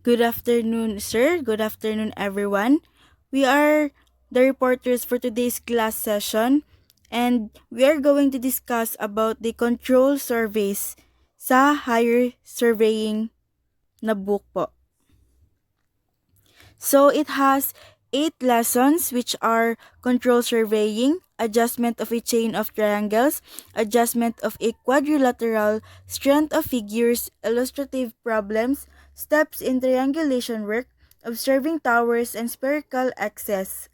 Good afternoon, sir. Good afternoon, everyone. We are the reporters for today's class session, and we are going to discuss about the control surveys sa higher surveying na book po. So it has 8 lessons, which are control surveying, adjustment of a chain of triangles, adjustment of a quadrilateral, strength of figures, illustrative problems, steps in triangulation work, observing towers and spherical axes.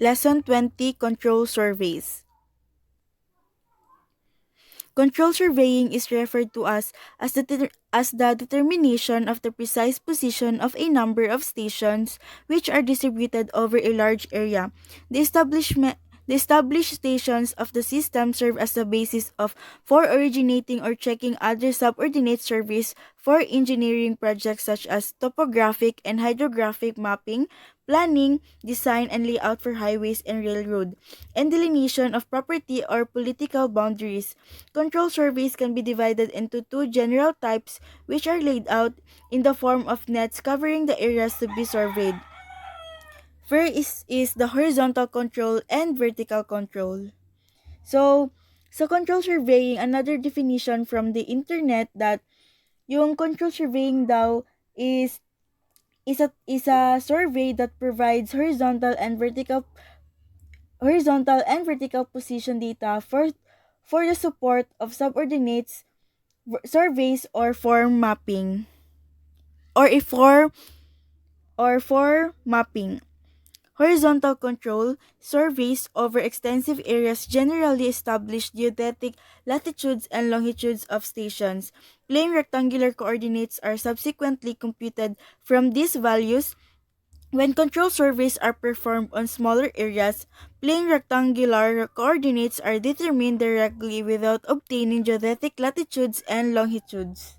Lesson 20, control surveys. Control surveying is referred to as the determination of the precise position of a number of stations which are distributed over a large area. The establishment the established stations of the system serve as the basis for originating or checking other subordinate surveys for engineering projects such as topographic and hydrographic mapping, planning, design and layout for highways and railroad, and delineation of property or political boundaries. Control surveys can be divided into two general types, which are laid out in the form of nets covering the areas to be surveyed. First is the horizontal control and vertical control. So, sa control surveying, another definition from the internet that yung control surveying daw is a survey that provides horizontal and vertical position data for the support of subordinates surveys or form mapping or if for mapping. Horizontal control surveys over extensive areas generally establish geodetic latitudes and longitudes of stations. Plain rectangular coordinates are subsequently computed from these values. When control surveys are performed on smaller areas, plain rectangular coordinates are determined directly without obtaining geodetic latitudes and longitudes.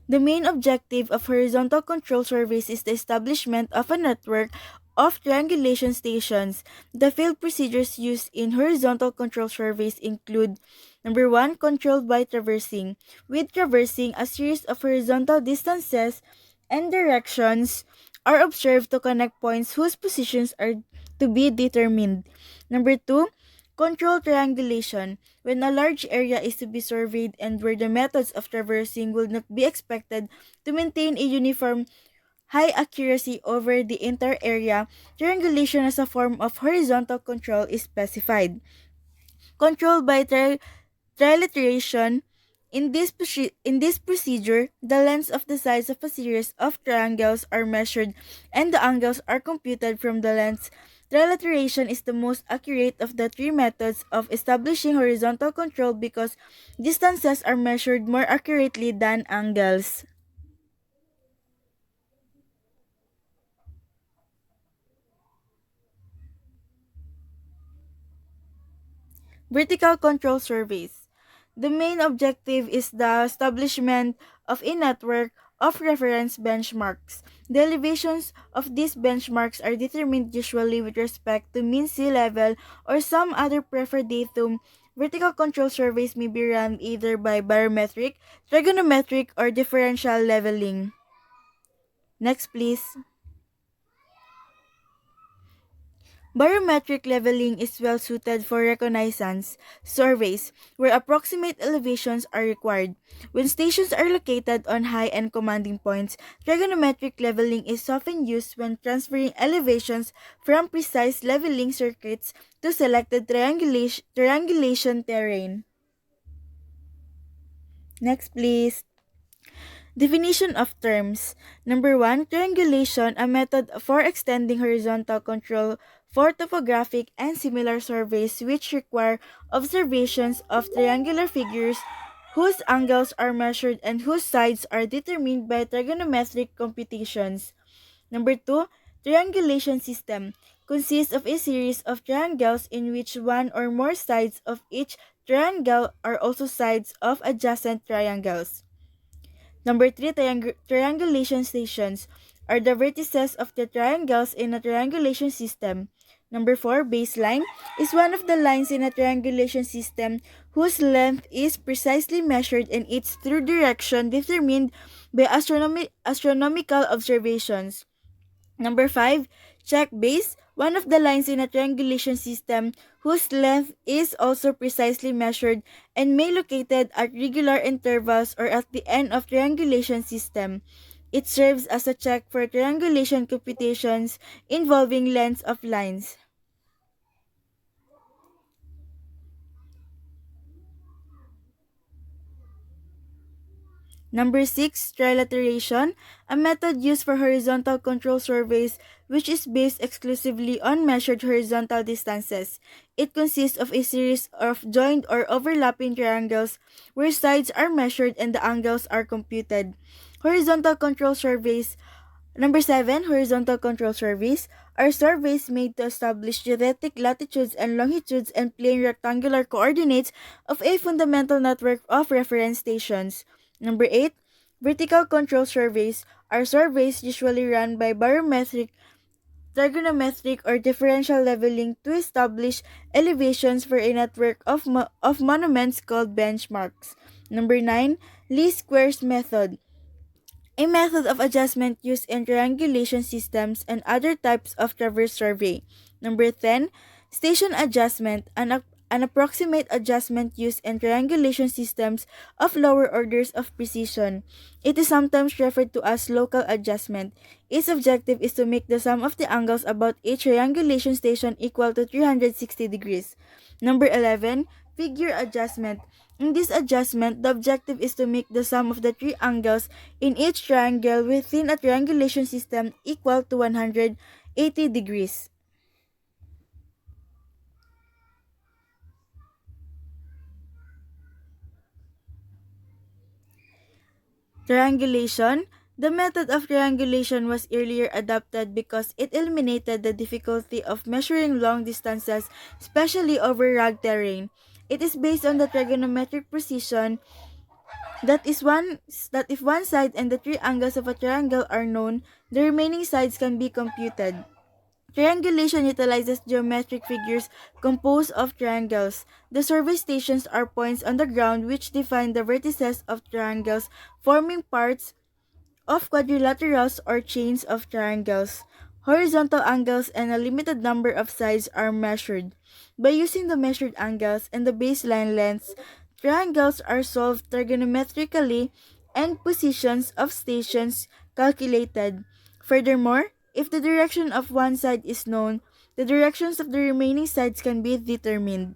The main objective of horizontal control surveys is the establishment of a network of triangulation stations. The field procedures used in horizontal control surveys include: number 1, control by traversing. With traversing, a series of horizontal distances and directions are observed to connect points whose positions are to be determined. Number 2, control triangulation. When a large area is to be surveyed and where the methods of traversing will not be expected to maintain a uniform high accuracy over the entire area, triangulation as a form of horizontal control is specified. Control by trilateration. In this procedure, the lengths of the sides of a series of triangles are measured and the angles are computed from the lengths. Trilateration is the most accurate of the three methods of establishing horizontal control because distances are measured more accurately than angles. Vertical control surveys. The main objective is the establishment of a network of reference benchmarks. The elevations of these benchmarks are determined usually with respect to mean sea level or some other preferred datum. Vertical control surveys may be run either by barometric, trigonometric, or differential leveling. Next, please. Barometric leveling is well suited for reconnaissance surveys where approximate elevations are required. When stations are located on high and commanding points, trigonometric leveling is often used when transferring elevations from precise leveling circuits to selected triangulation terrain. Next, please. Definition of terms. Number 1, triangulation, a method for extending horizontal control for topographic and similar surveys which require observations of triangular figures whose angles are measured and whose sides are determined by trigonometric computations. Number 2, triangulation system consists of a series of triangles in which one or more sides of each triangle are also sides of adjacent triangles. Number 3, triangulation stations are the vertices of the triangles in a triangulation system. Number 4, baseline, is one of the lines in a triangulation system whose length is precisely measured and its true direction determined by astronomical observations. Number 5, check base, one of the lines in a triangulation system whose length is also precisely measured and may located at regular intervals or at the end of triangulation system. It serves as a check for triangulation computations involving lengths of lines. Number 6, trilateration, a method used for horizontal control surveys which is based exclusively on measured horizontal distances. It consists of a series of joined or overlapping triangles where sides are measured and the angles are computed. Horizontal control surveys. Number 7, horizontal control surveys are surveys made to establish geodetic latitudes and longitudes and plane rectangular coordinates of a fundamental network of reference stations. Number 8, vertical control surveys are surveys usually run by barometric, trigonometric, or differential leveling to establish elevations for a network of monuments called benchmarks. Number 9, least squares method, a method of adjustment used in triangulation systems and other types of traverse survey. Number 10, station adjustment, an approximate adjustment used in triangulation systems of lower orders of precision. It is sometimes referred to as local adjustment. Its objective is to make the sum of the angles about a triangulation station equal to 360 degrees. Number 11, figure adjustment. In this adjustment, the objective is to make the sum of the three angles in each triangle within a triangulation system equal to 180 degrees. Triangulation. The method of triangulation was earlier adopted because it eliminated the difficulty of measuring long distances, especially over rugged terrain. It is based on the trigonometric precision that if one side and the three angles of a triangle are known, the remaining sides can be computed. Triangulation utilizes geometric figures composed of triangles. The survey stations are points on the ground which define the vertices of triangles, forming parts of quadrilaterals or chains of triangles. Horizontal angles and a limited number of sides are measured. By using the measured angles and the baseline lengths, triangles are solved trigonometrically and positions of stations calculated. Furthermore, if the direction of one side is known, the directions of the remaining sides can be determined.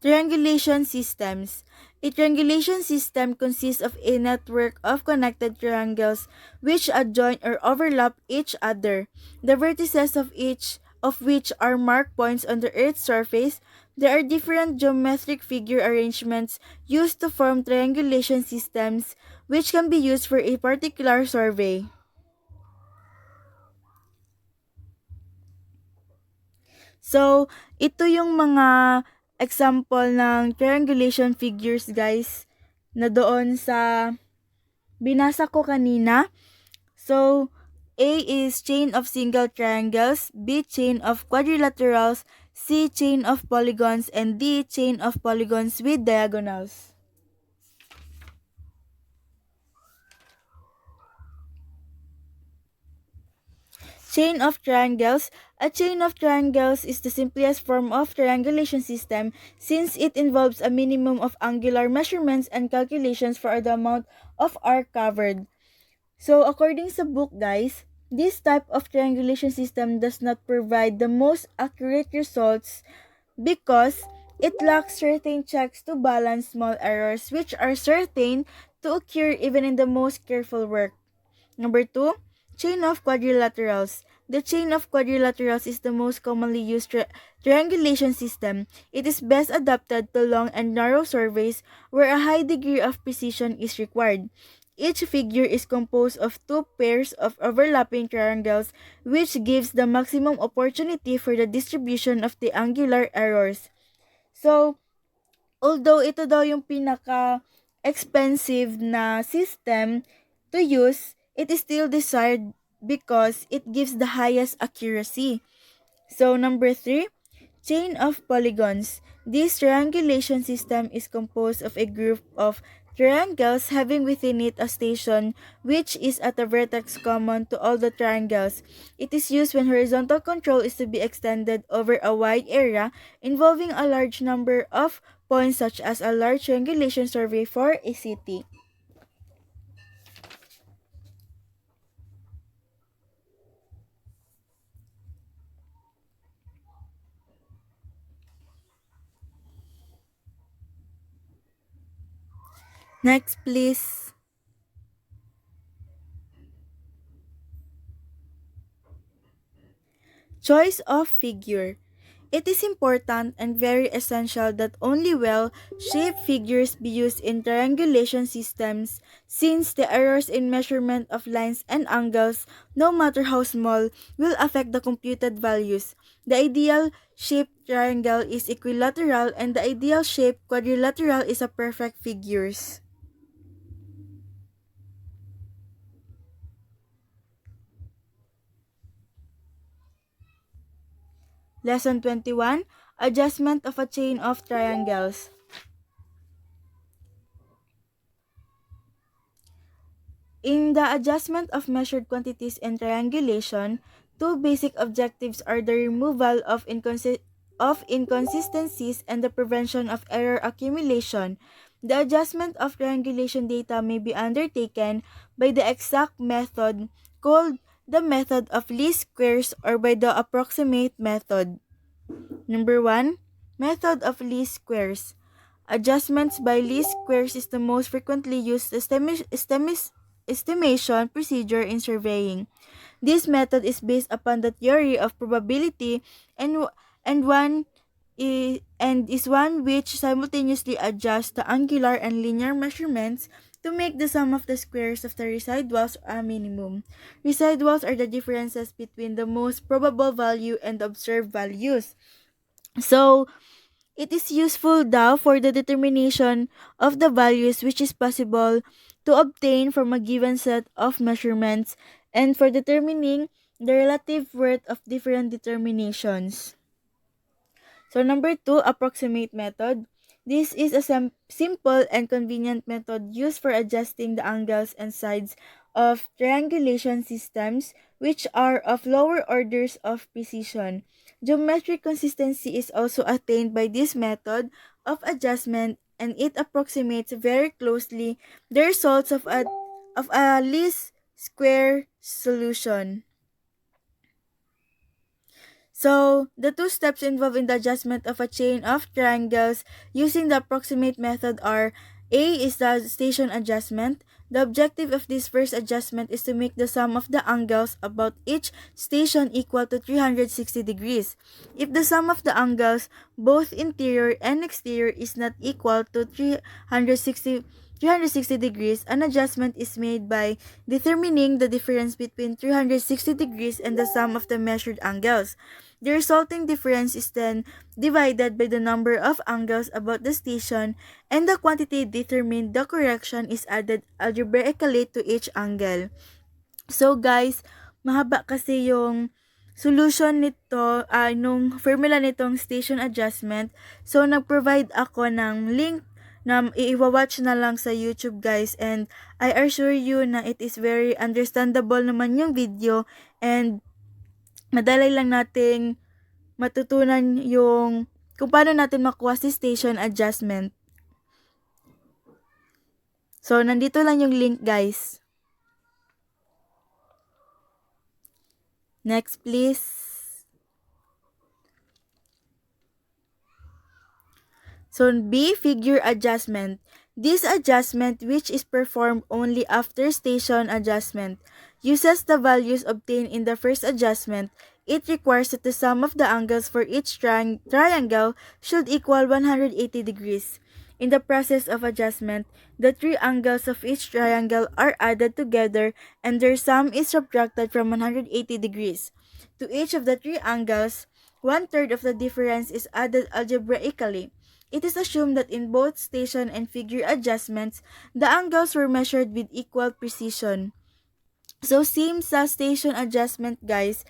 Triangulation systems. A triangulation system consists of a network of connected triangles which adjoin or overlap each other. The vertices of each of which are marked points on the Earth's surface. There are different geometric figure arrangements used to form triangulation systems which can be used for a particular survey. So, ito yung mga example ng triangulation figures, guys, na doon sa binasa ko kanina. So, A is chain of single triangles, B chain of quadrilaterals, C chain of polygons, and D chain of polygons with diagonals. Chain of triangles. A chain of triangles is the simplest form of triangulation system since it involves a minimum of angular measurements and calculations for the amount of arc covered. So according sa book, guys, this type of triangulation system does not provide the most accurate results because it lacks certain checks to balance small errors which are certain to occur even in the most careful work. Number 2, chain of quadrilaterals. The chain of quadrilaterals is the most commonly used triangulation system. It is best adapted to long and narrow surveys where a high degree of precision is required. Each figure is composed of two pairs of overlapping triangles which gives the maximum opportunity for the distribution of the angular errors. So, although ito daw yung pinaka expensive na system to use, it is still desired because it gives the highest accuracy. So number 3, chain of polygons. This triangulation system is composed of a group of triangles having within it a station which is at a vertex common to all the triangles. It is used when horizontal control is to be extended over a wide area involving a large number of points such as a large triangulation survey for a city. Next, please. Choice of figure. It is important and very essential that only well-shaped figures be used in triangulation systems since the errors in measurement of lines and angles, no matter how small, will affect the computed values. The ideal shaped triangle is equilateral and the ideal shaped quadrilateral is a perfect figures. Lesson 21, Adjustment of a chain of triangles. In the adjustment of measured quantities and triangulation, two basic objectives are the removal of inconsistencies and the prevention of error accumulation. The adjustment of triangulation data may be undertaken by the exact method called the method of least squares or by the approximate method. Number 1, method of least squares. Adjustments by least squares is the most frequently used estimation procedure in surveying. This method is based upon the theory of probability and one and is one which simultaneously adjusts the angular and linear measurements to make the sum of the squares of the residuals a minimum. Residuals are the differences between the most probable value and observed values. So, it is useful daw for the determination of the values which is possible to obtain from a given set of measurements and for determining the relative worth of different determinations. So number 2, approximate method. This is a simple and convenient method used for adjusting the angles and sides of triangulation systems which are of lower orders of precision. Geometric consistency is also attained by this method of adjustment and it approximates very closely the results of a least square solution. So, the two steps involved in the adjustment of a chain of triangles using the approximate method are: A is the station adjustment. The objective of this first adjustment is to make the sum of the angles about each station equal to 360 degrees. If the sum of the angles, both interior and exterior, is not equal to 360 degrees, an adjustment is made by determining the difference between 360 degrees and the sum of the measured angles. The resulting difference is then divided by the number of angles about the station and the quantity determined the correction is added algebraically to each angle. So guys, mahaba kasi yung solution nito, nung formula nitong station adjustment. So nag-provide ako ng link na i-watch na lang sa YouTube guys, and I assure you na it is very understandable naman yung video and madali lang nating matutunan yung kung paano natin makuha si station adjustment. So, nandito lang yung link guys. Next please. So, B, figure adjustment. This adjustment, which is performed only after station adjustment, uses the values obtained in the first adjustment. It requires that the sum of the angles for each triangle should equal 180 degrees. In the process of adjustment, the three angles of each triangle are added together and their sum is subtracted from 180 degrees. To each of the three angles, one-third of the difference is added algebraically. it is assumed that in both station and figure adjustments, the angles were measured with equal precision. So, same sa station adjustment, guys.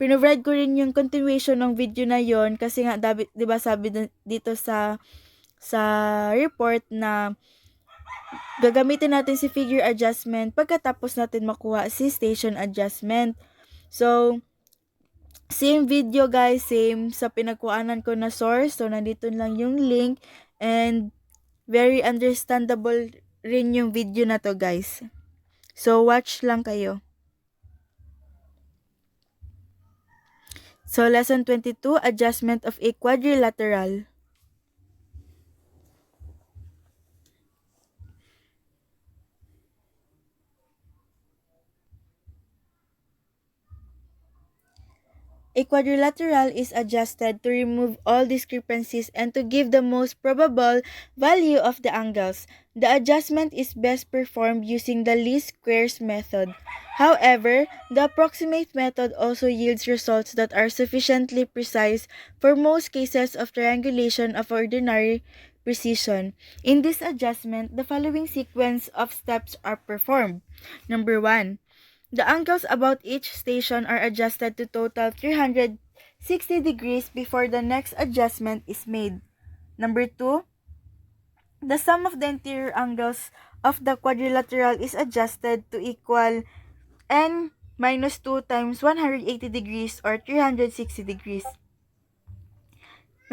Pinrovide ko rin yung continuation ng video na yon kasi nga, di ba sabi dito sa report na gagamitin natin si figure adjustment pagkatapos natin makuha si station adjustment. So, same video guys, same sa pinagkuhanan ko na source. So, nandito lang yung link and very understandable rin yung video na to guys. So, watch lang kayo. So, lesson 22, adjustment of a quadrilateral. A quadrilateral is adjusted to remove all discrepancies and to give the most probable value of the angles. The adjustment is best performed using the least squares method. However, the approximate method also yields results that are sufficiently precise for most cases of triangulation of ordinary precision. In this adjustment, the following sequence of steps are performed. Number 1. The angles about each station are adjusted to total 360 degrees before the next adjustment is made. Number 2, the sum of the interior angles of the quadrilateral is adjusted to equal n minus 2 times 180 degrees or 360 degrees.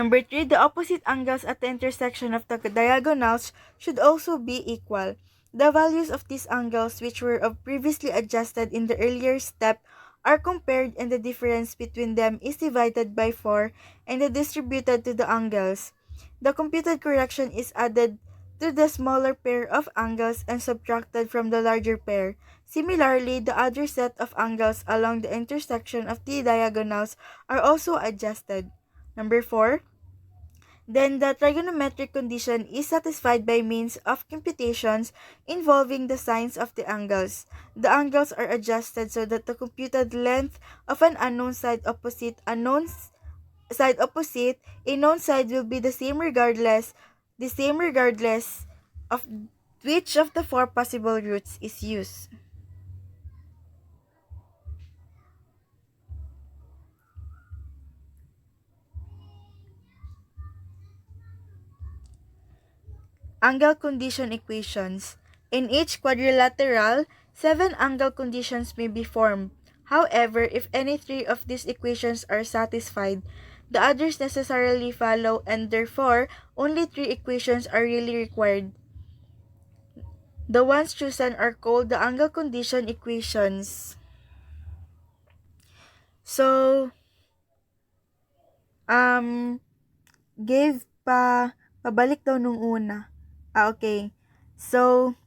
Number 3, the opposite angles at the intersection of the diagonals should also be equal. The values of these angles, which were previously adjusted in the earlier step, are compared and the difference between them is divided by 4 and distributed to the angles. The computed correction is added to the smaller pair of angles and subtracted from the larger pair. Similarly, the other set of angles along the intersection of the diagonals are also adjusted. Number 4, then the trigonometric condition is satisfied by means of computations involving the sines of the angles. The angles are adjusted so that the computed length of an unknown side opposite a known side will be the same regardless of which of the 4 possible routes is used. Angle condition equations. In each quadrilateral, 7 angle conditions may be formed. However, if any 3 of these equations are satisfied, the others necessarily follow and therefore only 3 equations are really required. The ones chosen are called the angle condition equations. So, pabalik daw nung una. Okay. So,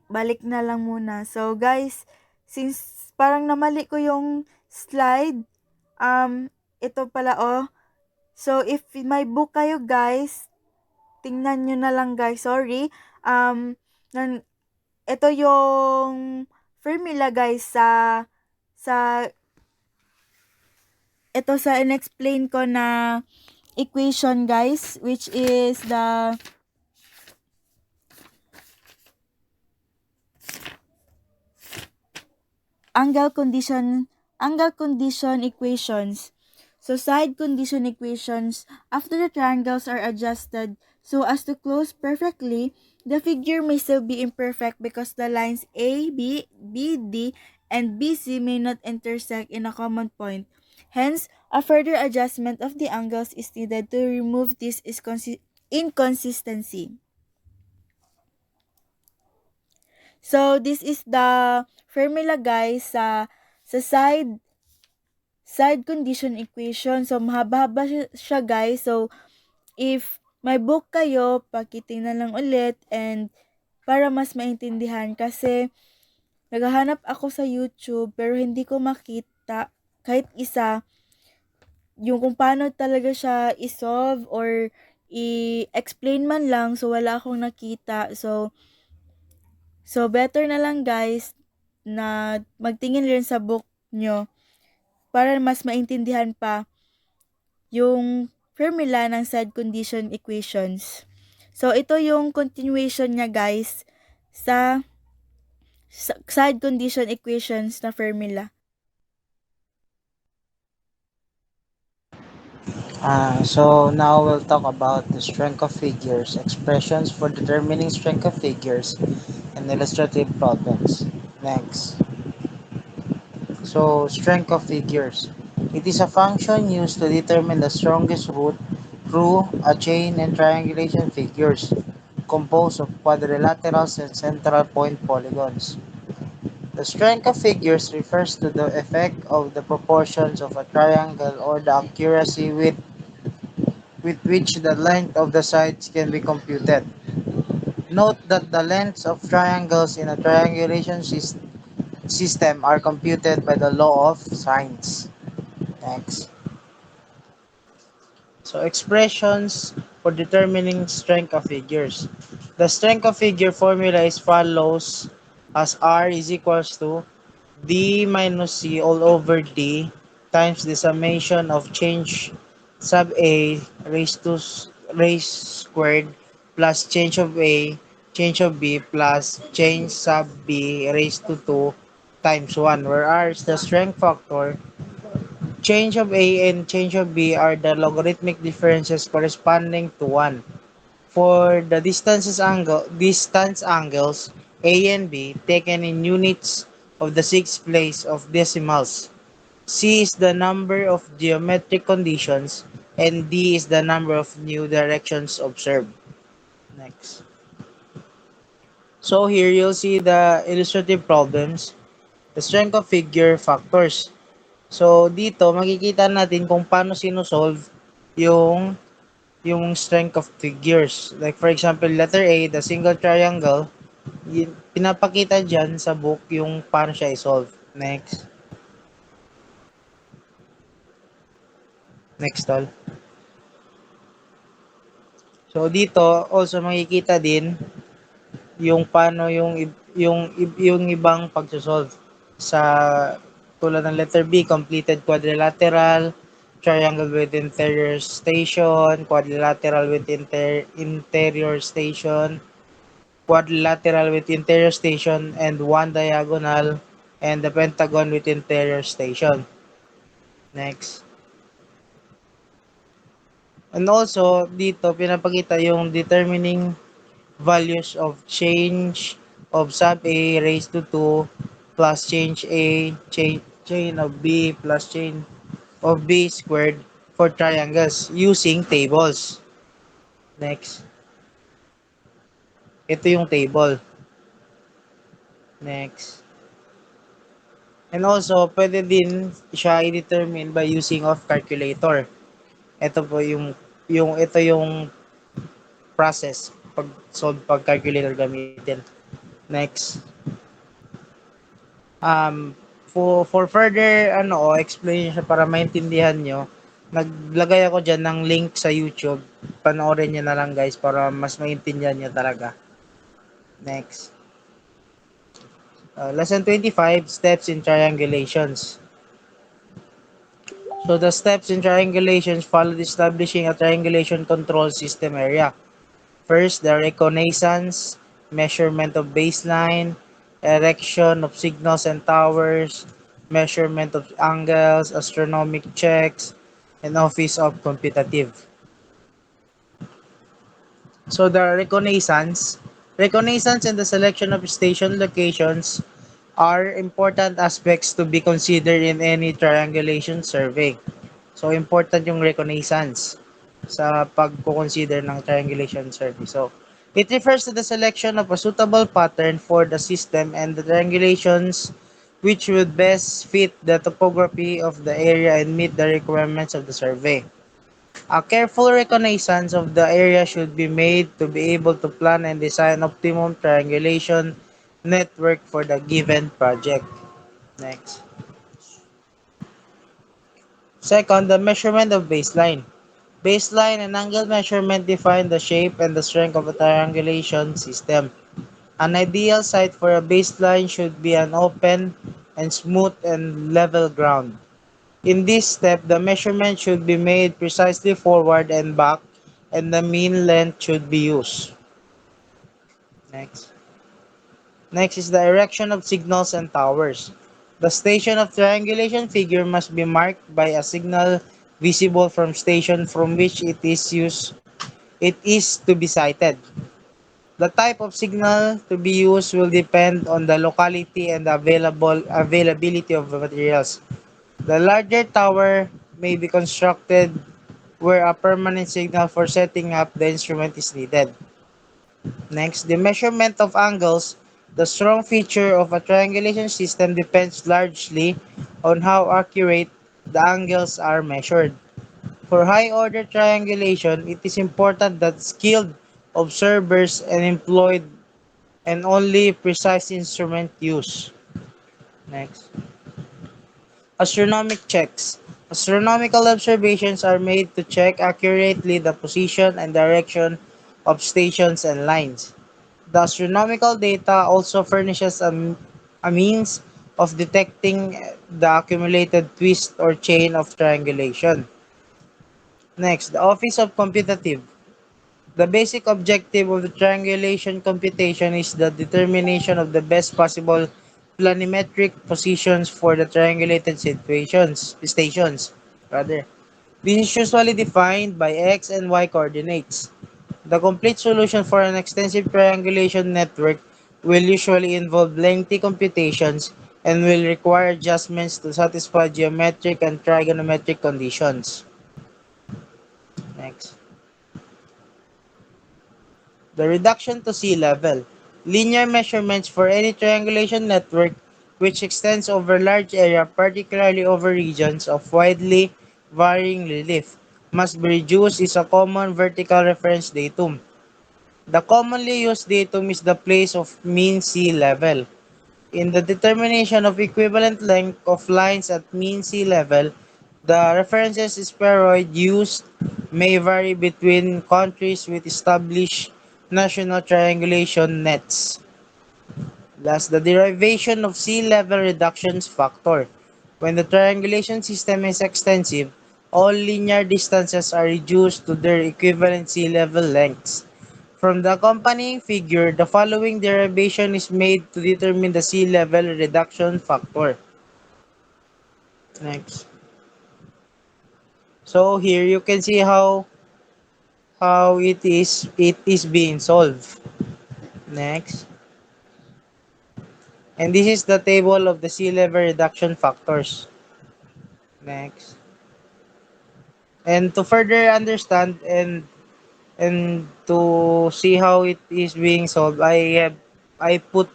balik na lang muna. So, guys, since parang namali ko yung slide, ito pala, So, if may book kayo, guys, tingnan nyo na lang, guys. Sorry. Ito yung formula, guys, ito sa in-explain ko na equation, guys, which is the angle condition equations. So, side condition equations, after the triangles are adjusted so as to close perfectly, the figure may still be imperfect because the lines A, B, D, and BC may not intersect in a common point. Hence, a further adjustment of the angles is needed to remove this inconsistency. So, this is the formula, guys, sa side condition equation. So, mahaba-haba siya, guys. So, if may book kayo, pakitingnan lang ulit and para mas maintindihan kasi naghahanap ako sa YouTube pero hindi ko makita kahit isa yung kung paano talaga siya i-solve or i-explain man lang. So, wala akong nakita. So better na lang, guys, na magtingin rin sa book nyo para mas maintindihan pa yung formula ng side condition equations. So, ito yung continuation niya guys sa side condition equations na formula. So now we'll talk about the strength of figures, expressions for determining strength of figures, and illustrative problems. Next. So, strength of figures. It is a function used to determine the strongest root through a chain and triangulation figures composed of quadrilaterals and central point polygons. The strength of figures refers to the effect of the proportions of a triangle or the accuracy with which the length of the sides can be computed. Note that the lengths of triangles in a triangulation system are computed by the law of sines. Next. So expressions for determining strength of figures. The strength of figure formula is follows as R is equals to D minus C all over D times the summation of change sub A raised squared plus change of A change of B plus change sub B raised to 2 times 1, where R is the strength factor. Change of A and change of B are the logarithmic differences corresponding to 1. For the distance angles A and B taken in units of the sixth place of decimals. C is the number of geometric conditions and D is the number of new directions observed. Next. So here you'll see the illustrative problems, the strength of figure factors. So dito makikita natin kung paano sinosolve yung strength of figures. Like for example, letter A, the single triangle, pinapakita diyan sa book yung paano siya i-solve. Next. Next tol. So dito also makikita din yung paano yung ibang pagso-solve sa tulad ng letter B, completed quadrilateral, triangle with interior station, quadrilateral with interior station, quadrilateral with interior station and one diagonal, and the pentagon with interior station. Next. And also, dito pinapakita yung determining values of change of sub A raised to 2 plus change A, chain of B plus chain of B squared for triangles using tables. Next. Ito yung table. Next. And also, pwede din siya i-determine by using of calculator. Ito po ito yung process pag solve pag calculator gamitin. Next. For further explanation para maintindihan nyo, naglagay ako dyan ng link sa YouTube. Panoorin nyo na lang guys para mas maintindihan nyo talaga. Next. Lesson 25, Steps in Triangulations. So the steps in triangulations follow establishing a triangulation control system area. First, the reconnaissance, measurement of baseline, erection of signals and towers, measurement of angles, astronomic checks, and office of computative. So the reconnaissance and the selection of station locations are important aspects to be considered in any triangulation survey. So important yung reconnaissance sa pagko-consider ng triangulation survey. So it refers to the selection of a suitable pattern for the system and the triangulations which would best fit the topography of the area and meet the requirements of the survey. A careful reconnaissance of the area should be made to be able to plan and design optimum triangulation network for the given project. Next. Second, the measurement of baseline. Baseline and angle measurement define the shape and the strength of a triangulation system. An ideal site for a baseline should be an open and smooth and level ground. In this step, the measurement should be made precisely forward and back, and the mean length should be used. Next. Next is the erection of signals and towers. The station of triangulation figure must be marked by a signal visible from station from which it is to be sighted. The type of signal to be used will depend on the locality and the availability of the materials. The larger tower may be constructed where a permanent signal for setting up the instrument is needed. Next, the measurement of angles. The strong feature of a triangulation system depends largely on how accurate the angles are measured. For high-order triangulation, it is important that skilled observers and employed and only precise instrument use. Next. Astronomic checks. Astronomical observations are made to check accurately the position and direction of stations and lines. The astronomical data also furnishes a means of detecting the accumulated twist or chain of triangulation. Next, the Office of Computative. The basic objective of the triangulation computation is the determination of the best possible planimetric positions for the triangulated stations. Rather. This is usually defined by x and y coordinates. The complete solution for an extensive triangulation network will usually involve lengthy computations and will require adjustments to satisfy geometric and trigonometric conditions. Next. The reduction to sea level. Linear measurements for any triangulation network which extends over large area, particularly over regions of widely varying relief, must be reduced is a common vertical reference datum. The commonly used datum is the place of mean sea level. In the determination of equivalent length of lines at mean sea level, the references spheroid used may vary between countries with established national triangulation nets. Thus, the derivation of sea level reductions factor. When the triangulation system is extensive, all linear distances are reduced to their equivalent sea level lengths. From the accompanying figure, the following derivation is made to determine the sea level reduction factor. Next. So here you can see how it is being solved. Next. And this is the table of the sea level reduction factors. Next. And to further understand and to see how it is being solved, I put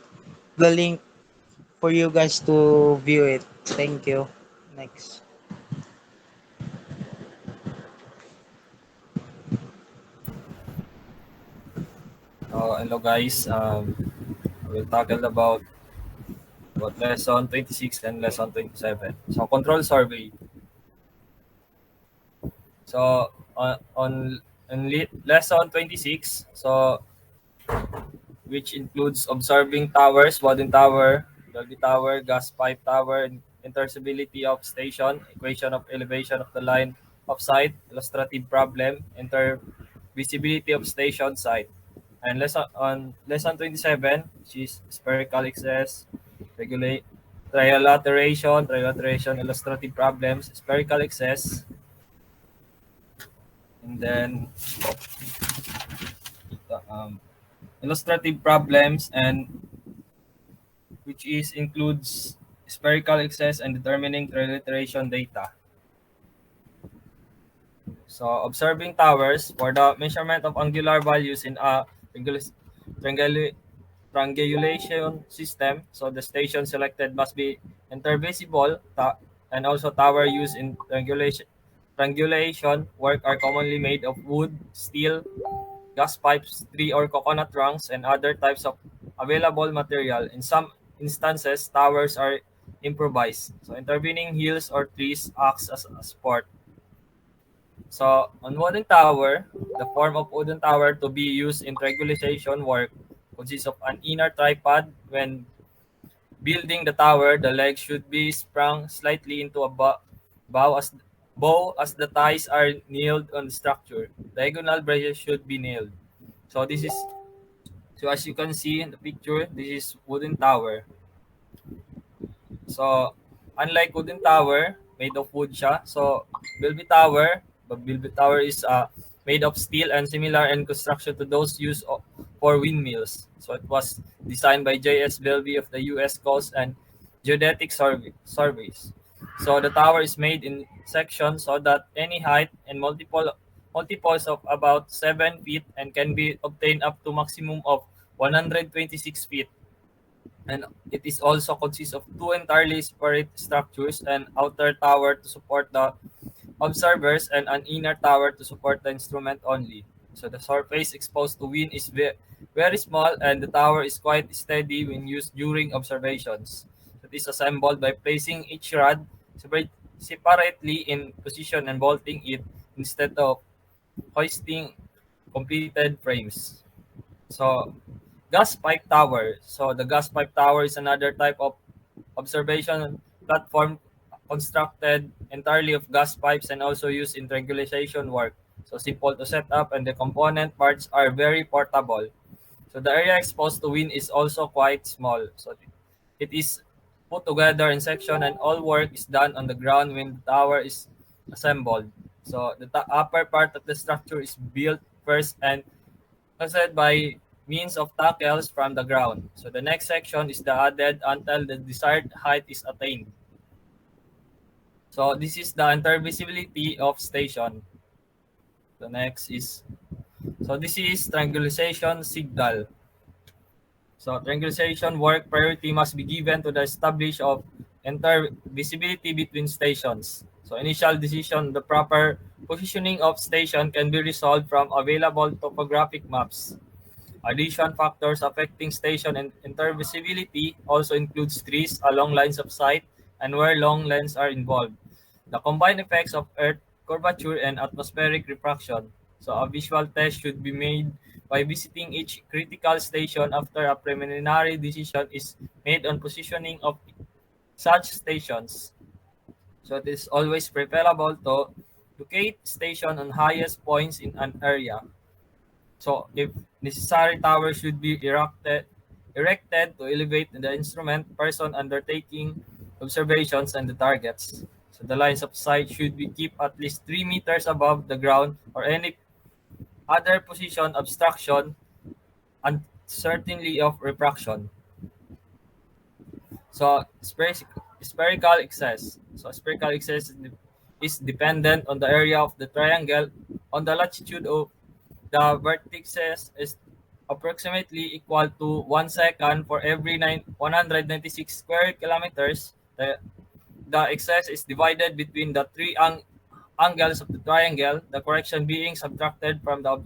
the link for you guys to view it. Thank you. Next. Hello guys. We'll tackle about lesson 26 and lesson 27. So control survey. So lesson 26, which includes observing towers, Bowden Tower, Dolby Tower, gas pipe tower, and interseability of station, equation of elevation of the line of sight, illustrative problem, intervisibility of station site. And lesson 27, which is spherical excess, regulate trilateration, illustrative problems, spherical excess, and then um, illustrative problems, and which is includes spherical excess and determining trilateration data. So observing towers for the measurement of angular values in a triangula- triangulation system. So the station selected must be intervisible, and also tower used in triangulation work are commonly made of wood, steel, gas pipes, tree or coconut trunks, and other types of available material. In some instances, towers are improvised. So intervening hills or trees acts as a support. So on wooden tower, the form of wooden tower to be used in triangulation work consists of an inner tripod. When building the tower, the legs should be sprung slightly into a bow as the ties are nailed on the structure. Diagonal braces should be nailed. So this is so as you can see in the picture, this is wooden tower. So unlike wooden tower, made of wood siya. So Bilby Tower is made of steel and similar in construction to those used for windmills. So it was designed by J.S. Bilby of the U.S. Coast and Geodetic Surveys. So the tower is made in sections so that any height and multiples of about 7 feet and can be obtained up to maximum of 126 feet. And it is also consists of two entirely separate structures, an outer tower to support the observers and an inner tower to support the instrument only. So the surface exposed to wind is very small and the tower is quite steady when used during observations. It is assembled by placing each rod separately in position and bolting it instead of hoisting completed frames. So gas pipe tower. So the gas pipe tower is another type of observation platform constructed entirely of gas pipes and also used in triangulation work. So simple to set up and the component parts are very portable. So the area exposed to wind is also quite small. So it is put together in section and all work is done on the ground when the tower is assembled. So the upper part of the structure is built first and fastened by means of tackles from the ground. So the next section is the added until the desired height is attained. So this is the intervisibility of station. The next is this is triangulation signal. So triangulation work priority must be given to the establish of intervisibility between stations. So initial decision the proper positioning of station can be resolved from available topographic maps. Addition factors affecting station and intervisibility also includes trees along lines of sight and where long lens are involved. The combined effects of Earth curvature and atmospheric refraction. So a visual test should be made by visiting each critical station after a preliminary decision is made on positioning of such stations. So it is always preferable to locate station on highest points in an area. So if necessary, towers should be erected to elevate the instrument person undertaking observations and the targets. So the lines of sight should be kept at least 3 meters above the ground or any other position obstruction and certainly of refraction. So spherical excess. So spherical excess is dependent on the area of the triangle. On the latitude of the vertices is approximately equal to 1 second for every 196 square kilometers. The excess is divided between the three angles of the triangle, the correction being subtracted from the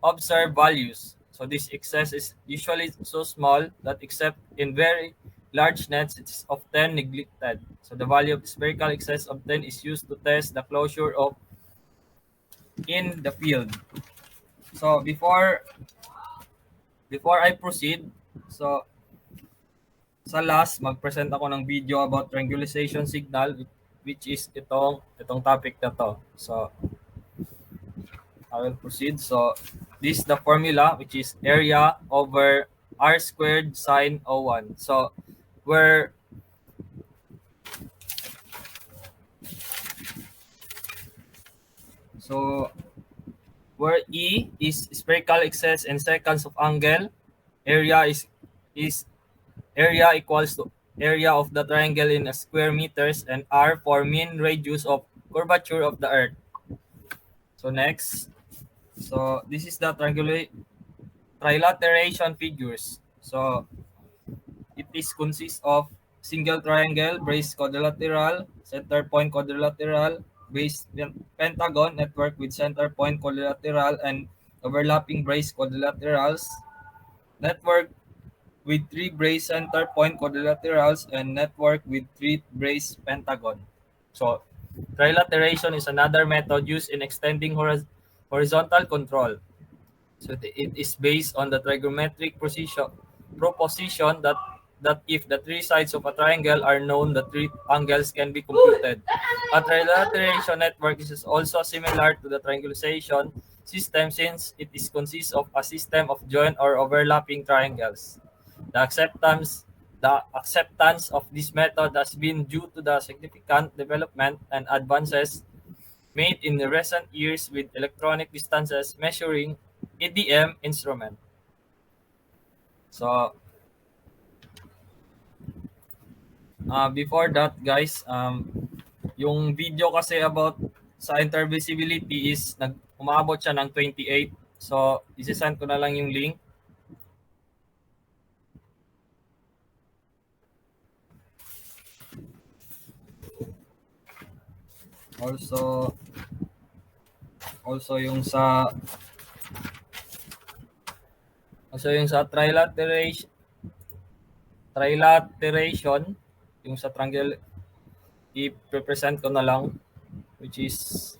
observed values. So this excess is usually so small that except in very large nets, it is often neglected. So the value of spherical excess obtained is used to test the closure of in the field. So before I proceed, so sa last mag-present ako ng video about triangulation signal which is itong topic na to. So I will proceed. So this is the formula which is area over r squared sine O1. So where where E is spherical excess in seconds of angle, area is area equals to area of the triangle in a square meters and r for mean radius of curvature of the earth. So next, so this is the trilateration figures. So it is consists of single triangle, base quadrilateral, center point quadrilateral, base pentagon network with center point quadrilateral and overlapping brace quadrilaterals, network with 3 brace center point quadrilaterals, and network with 3 brace pentagon. So trilateration is another method used in extending horizontal control. So it is based on the trigonometric proposition that that if the three sides of a triangle are known, the three angles can be computed. A trilateration network is also similar to the triangulation system since it is consists of a system of joint or overlapping triangles. The acceptance the acceptance of this method has been due to the significant development and advances made in the recent years with electronic distances measuring EDM instrument. So before that guys, yung video kasi about sa intervisibility is umabot siya ng 28. So isi-send ko na lang yung link. Also yung sa trilateration, yung sa triangle i-represent ko na lang, which is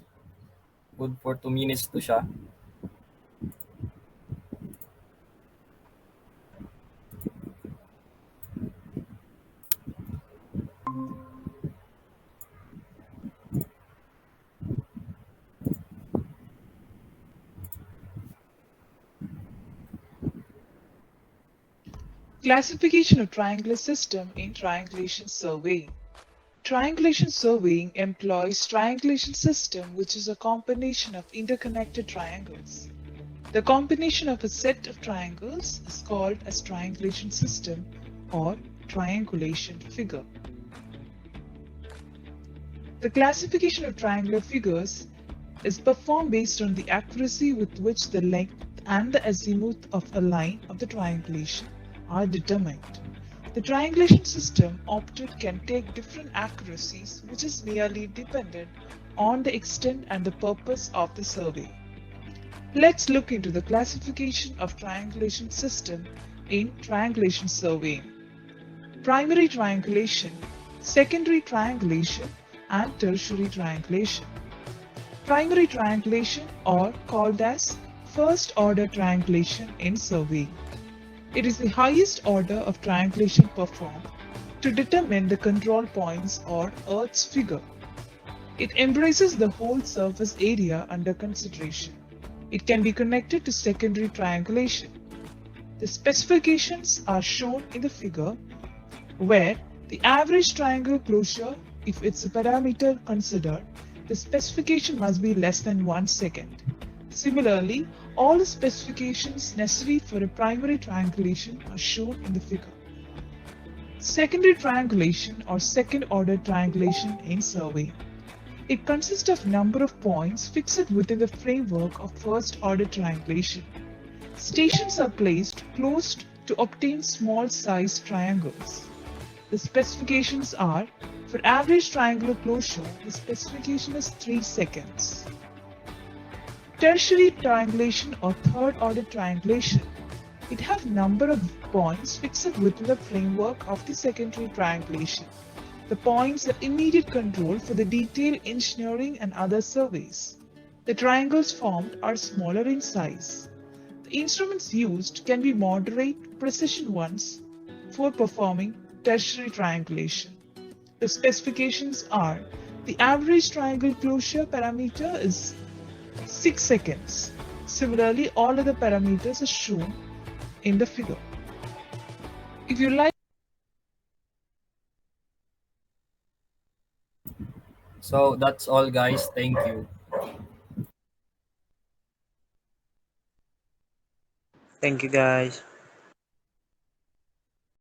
good for 2 minutes to siya. Classification of triangular system in triangulation surveying. Triangulation surveying employs triangulation system which is a combination of interconnected triangles. The combination of a set of triangles is called as triangulation system or triangulation figure. The classification of triangular figures is performed based on the accuracy with which the length and the azimuth of a line of the triangulation are determined. The triangulation system opted can take different accuracies which is merely dependent on the extent and the purpose of the survey. Let's look into the classification of triangulation system in triangulation surveying. Primary triangulation, secondary triangulation and tertiary triangulation. Primary triangulation or called as first order triangulation in surveying. It is the highest order of triangulation performed to determine the control points or Earth's figure. It embraces the whole surface area under consideration. It can be connected to secondary triangulation. The specifications are shown in the figure where the average triangle closure, if it's a parameter considered, the specification must be less than 1 second. Similarly, all the specifications necessary for a primary triangulation are shown in the figure. Secondary triangulation or second order triangulation in survey. It consists of number of points fixed within the framework of first order triangulation. Stations are placed close to obtain small sized triangles. The specifications are, for average triangular closure, the specification is 3 seconds. Tertiary triangulation or third order triangulation. It has number of points fixed within the framework of the secondary triangulation. The points are immediate control for the detailed engineering and other surveys. The triangles formed are smaller in size. The instruments used can be moderate precision ones for performing tertiary triangulation. The specifications are, the average triangle closure parameter is 6 seconds. Similarly, all other parameters are shown in the figure. If you like, So that's all guys. Thank you. Thank you guys.